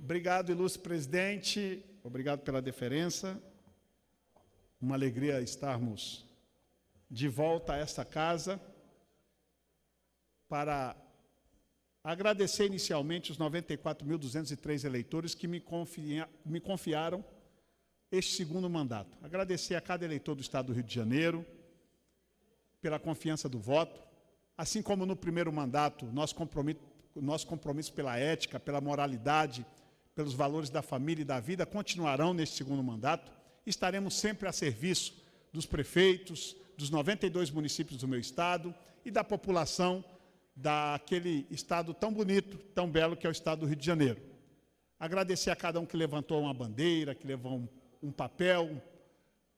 Obrigado, ilustre presidente. Obrigado pela deferência. Uma alegria estarmos de volta a esta casa para agradecer inicialmente os 94.203 eleitores que me confiaram este segundo mandato. Agradecer a cada eleitor do Estado do Rio de Janeiro pela confiança do voto, assim como no primeiro mandato, nosso compromisso pela ética, pela moralidade, pelos valores da família e da vida continuarão neste segundo mandato. Estaremos sempre a serviço dos prefeitos, dos 92 municípios do meu estado e da população daquele estado tão bonito, tão belo que é o estado do Rio de Janeiro. Agradecer a cada um que levantou uma bandeira, que levou um papel,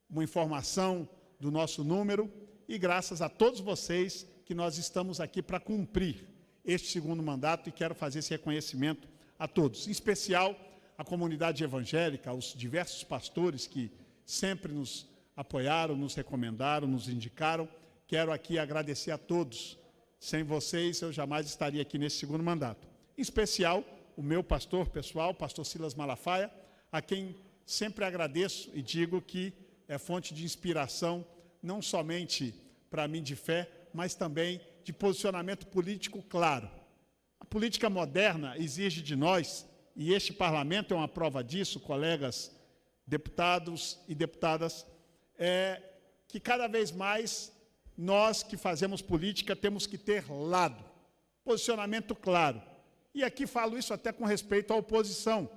uma informação do nosso número, e graças a todos vocês que nós estamos aqui para cumprir este segundo mandato, e quero fazer esse reconhecimento a todos, em especial a comunidade evangélica, os diversos pastores que sempre nos apoiaram, nos recomendaram, nos indicaram. Quero aqui agradecer a todos. Sem vocês, eu jamais estaria aqui nesse segundo mandato. Em especial, o meu pastor pessoal, pastor Silas Malafaia, a quem sempre agradeço e digo que é fonte de inspiração, não somente para mim de fé, mas também de posicionamento político claro. A política moderna exige de nós, e este parlamento é uma prova disso, colegas deputados e deputadas, que cada vez mais nós que fazemos política temos que ter lado, posicionamento claro. E aqui falo isso até com respeito à oposição,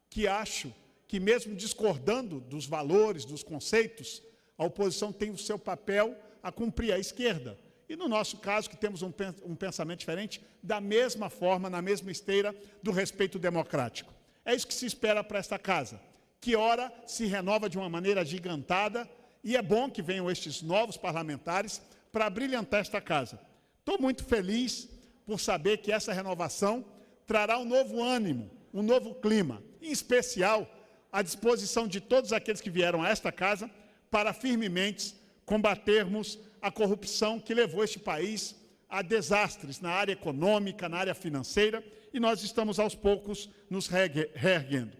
que acho que mesmo discordando dos valores, dos conceitos, a oposição tem o seu papel a cumprir, a esquerda. E no nosso caso, que temos um pensamento diferente, da mesma forma, na mesma esteira do respeito democrático. É isso que se espera para esta casa, que ora se renova de uma maneira agigantada, e é bom que venham estes novos parlamentares para brilhantar esta casa. Estou muito feliz por saber que essa renovação trará um novo ânimo, um novo clima, em especial à disposição de todos aqueles que vieram a esta casa para firmemente combatermos a corrupção que levou este país a desastres na área econômica, na área financeira, e nós estamos aos poucos nos reerguendo.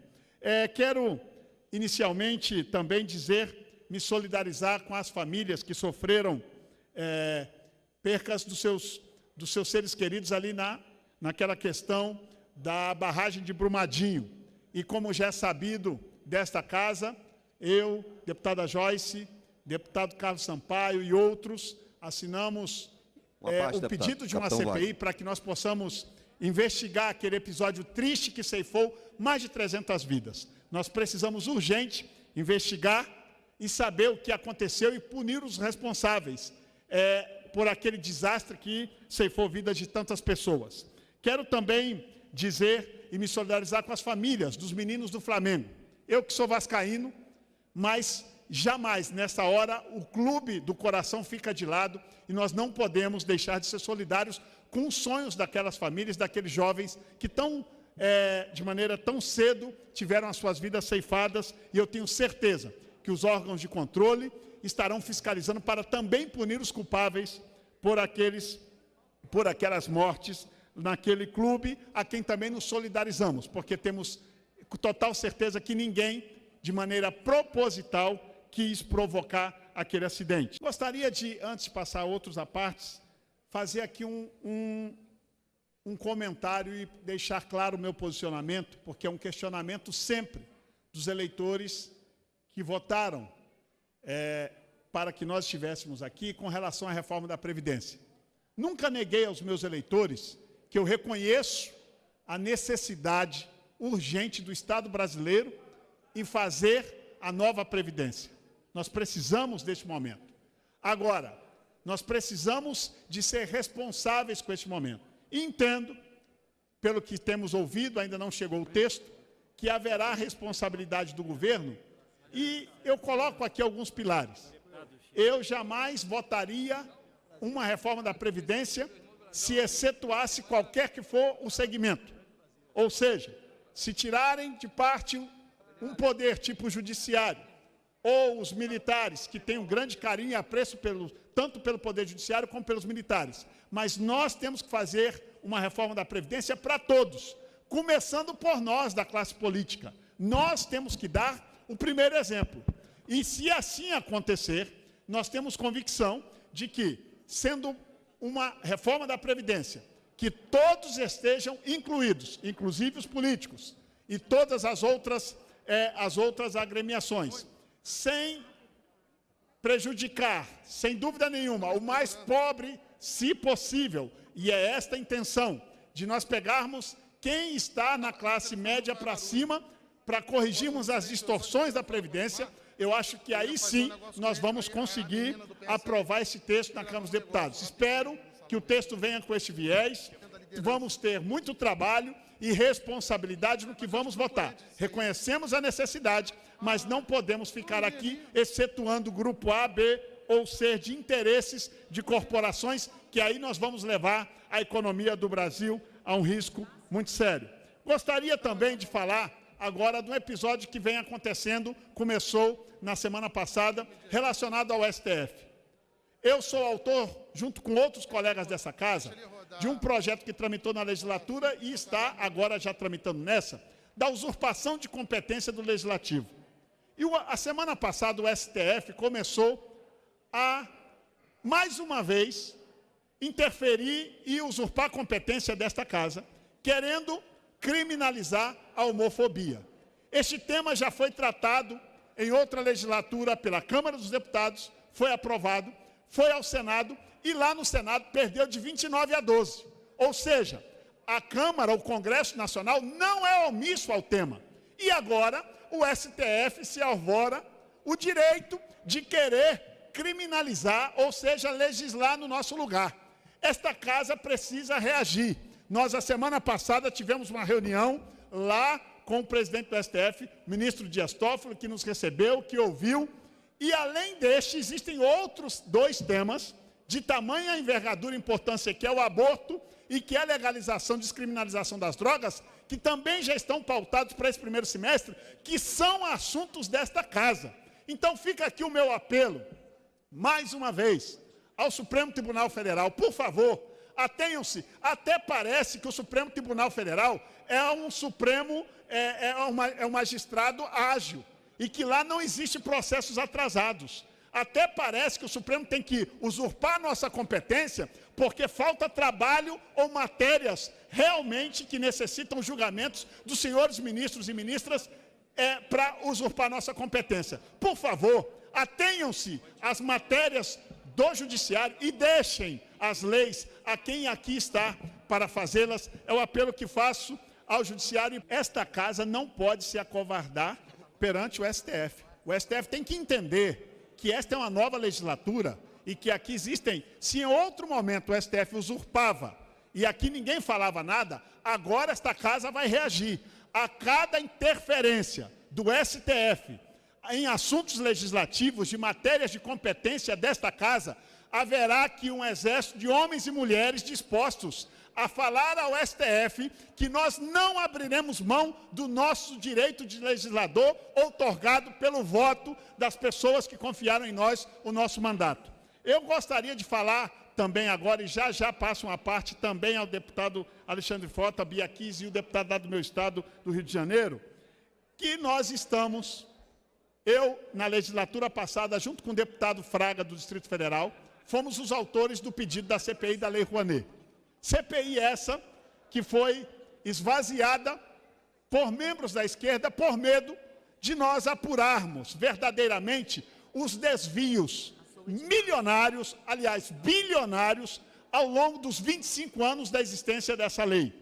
Quero inicialmente também me solidarizar com as famílias que sofreram percas dos seus seres queridos ali naquela questão da barragem de Brumadinho. E como já é sabido desta casa, eu, deputada Joyce, deputado Carlos Sampaio e outros, assinamos o pedido de uma CPI para que nós possamos investigar aquele episódio triste que ceifou mais de 300 vidas. Nós precisamos urgente investigar e saber o que aconteceu e punir os responsáveis por aquele desastre que ceifou vidas de tantas pessoas. Quero também dizer e me solidarizar com as famílias dos meninos do Flamengo. Eu que sou vascaíno, mas jamais, nessa hora, o clube do coração fica de lado e nós não podemos deixar de ser solidários com os sonhos daquelas famílias, daqueles jovens que de maneira tão cedo tiveram as suas vidas ceifadas, e eu tenho certeza que os órgãos de controle estarão fiscalizando para também punir os culpáveis por aquelas mortes naquele clube, a quem também nos solidarizamos, porque temos total certeza que ninguém, de maneira proposital, quis provocar aquele acidente. Gostaria de, antes de passar a outros apartes, fazer aqui um comentário e deixar claro o meu posicionamento, porque é um questionamento sempre dos eleitores que votaram para que nós estivéssemos aqui com relação à reforma da Previdência. Nunca neguei aos meus eleitores que eu reconheço a necessidade urgente do Estado brasileiro em fazer a nova Previdência. Nós precisamos deste momento. Agora, nós precisamos de ser responsáveis com este momento. E entendo, pelo que temos ouvido, ainda não chegou o texto, que haverá responsabilidade do governo, e eu coloco aqui alguns pilares. Eu jamais votaria uma reforma da Previdência se excetuasse qualquer que for o segmento. Ou seja, se tirarem de parte um poder tipo o judiciário, ou os militares, que têm um grande carinho e apreço tanto pelo Poder Judiciário como pelos militares. Mas nós temos que fazer uma reforma da Previdência para todos, começando por nós, da classe política. Nós temos que dar o primeiro exemplo. E se assim acontecer, nós temos convicção de que, sendo uma reforma da Previdência, que todos estejam incluídos, inclusive os políticos, e todas as outras agremiações, sem prejudicar, sem dúvida nenhuma, o mais pobre, se possível, e é esta a intenção, de nós pegarmos quem está na classe média para cima, para corrigirmos as distorções da Previdência. Eu acho que aí sim nós vamos conseguir aprovar esse texto na Câmara dos Deputados. Espero que o texto venha com este viés. Vamos ter muito trabalho e responsabilidade no que vamos votar. Reconhecemos a necessidade, mas não podemos ficar aqui excetuando o grupo A, B ou C de interesses de corporações, que aí nós vamos levar a economia do Brasil a um risco muito sério. Gostaria também de falar agora de um episódio que vem acontecendo, começou na semana passada, relacionado ao STF. Eu sou autor, junto com outros colegas dessa casa, de um projeto que tramitou na legislatura e está agora já tramitando nessa, da usurpação de competência do Legislativo. E a semana passada o STF começou a, mais uma vez, interferir e usurpar a competência desta casa, querendo criminalizar a homofobia. Este tema já foi tratado em outra legislatura pela Câmara dos Deputados, foi aprovado, foi ao Senado, e lá no Senado perdeu de 29 a 12. Ou seja, a Câmara, o Congresso Nacional, não é omisso ao tema. E agora o STF se arvora o direito de querer criminalizar, ou seja, legislar no nosso lugar. Esta casa precisa reagir. Nós, a semana passada, tivemos uma reunião lá com o presidente do STF, o ministro Dias Toffoli, que nos recebeu, que ouviu. E, além deste, existem outros dois temas de tamanha envergadura e importância, que é o aborto e que é a legalização, descriminalização das drogas, que também já estão pautados para esse primeiro semestre, que são assuntos desta casa. Então, fica aqui o meu apelo, mais uma vez, ao Supremo Tribunal Federal, por favor, atenham-se. Até parece que o Supremo Tribunal Federal é um magistrado ágil e que lá não existem processos atrasados. Até parece que o Supremo tem que usurpar nossa competência porque falta trabalho ou matérias realmente que necessitam julgamentos dos senhores ministros e ministras para usurpar nossa competência. Por favor, atenham-se às matérias do Judiciário e deixem as leis a quem aqui está para fazê-las. É o apelo que faço ao Judiciário. Esta casa não pode se acovardar perante o STF. O STF tem que entender que esta é uma nova legislatura e que aqui existem, se em outro momento o STF usurpava e aqui ninguém falava nada, agora esta casa vai reagir a cada interferência do STF em assuntos legislativos, de matérias de competência desta casa. Haverá aqui um exército de homens e mulheres dispostos a falar ao STF que nós não abriremos mão do nosso direito de legislador outorgado pelo voto das pessoas que confiaram em nós o nosso mandato. Eu gostaria de falar também agora, e já passo uma parte também ao deputado Alexandre Frota, Bia Kiss e o deputado lá do meu estado, do Rio de Janeiro, que nós estamos, eu, na legislatura passada, junto com o deputado Fraga, do Distrito Federal, fomos os autores do pedido da CPI da Lei Rouanet. CPI essa que foi esvaziada por membros da esquerda por medo de nós apurarmos verdadeiramente os desvios milionários, aliás, bilionários, ao longo dos 25 anos da existência dessa lei.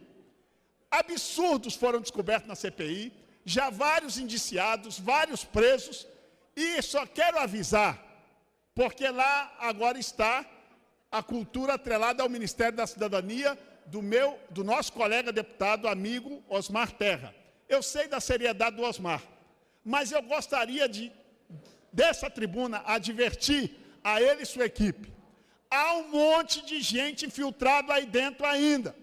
Absurdos foram descobertos na CPI, já vários indiciados, vários presos, e só quero avisar, porque lá agora está a cultura atrelada ao Ministério da Cidadania do nosso colega deputado, amigo Osmar Terra. Eu sei da seriedade do Osmar, mas eu gostaria de, dessa tribuna, advertir a ele e sua equipe. Há um monte de gente infiltrada aí dentro ainda,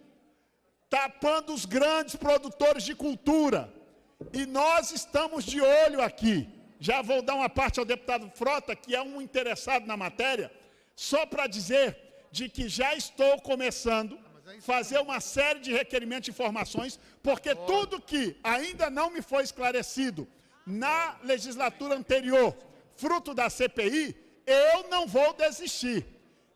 tapando os grandes produtores de cultura. E nós estamos de olho aqui. Já vou dar uma parte ao deputado Frota, que é um interessado na matéria, só para dizer de que já estou começando fazer uma série de requerimentos de informações, porque tudo que ainda não me foi esclarecido na legislatura anterior, fruto da CPI, eu não vou desistir.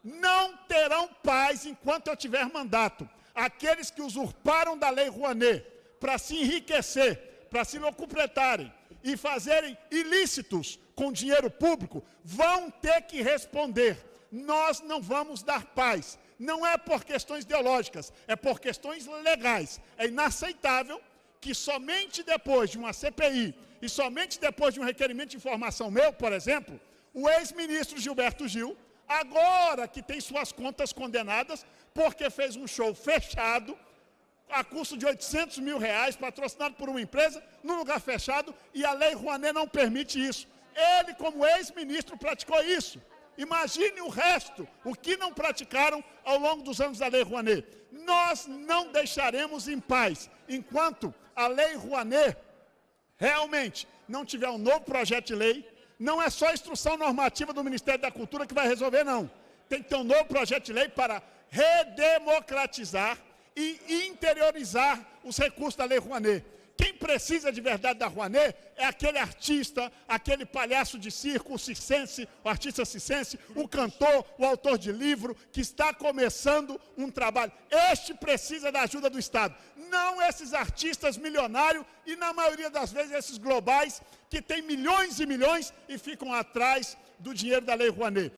Não terão paz enquanto eu tiver mandato. Aqueles que usurparam da Lei Rouanet para se enriquecer, para se locupletarem e fazerem ilícitos com dinheiro público, vão ter que responder. Nós não vamos dar paz. Não é por questões ideológicas, é por questões legais. É inaceitável que somente depois de uma CPI e somente depois de um requerimento de informação meu, por exemplo, o ex-ministro Gilberto Gil, agora que tem suas contas condenadas, porque fez um show fechado, a custo de R$800 mil, patrocinado por uma empresa, num lugar fechado, e a Lei Rouanet não permite isso. Ele, como ex-ministro, praticou isso. Imagine o resto, o que não praticaram ao longo dos anos da Lei Rouanet. Nós não deixaremos em paz, enquanto a Lei Rouanet realmente não tiver um novo projeto de lei. Não é só a instrução normativa do Ministério da Cultura que vai resolver, não. Tem que ter um novo projeto de lei para redemocratizar e interiorizar os recursos da Lei Rouanet. Quem precisa de verdade da Rouanet é aquele artista, aquele palhaço de circo, o circense, o artista circense, o cantor, o autor de livro, que está começando um trabalho. Este precisa da ajuda do Estado. Não esses artistas milionários e, na maioria das vezes, esses globais que têm milhões e milhões e ficam atrás do dinheiro da Lei Rouanet.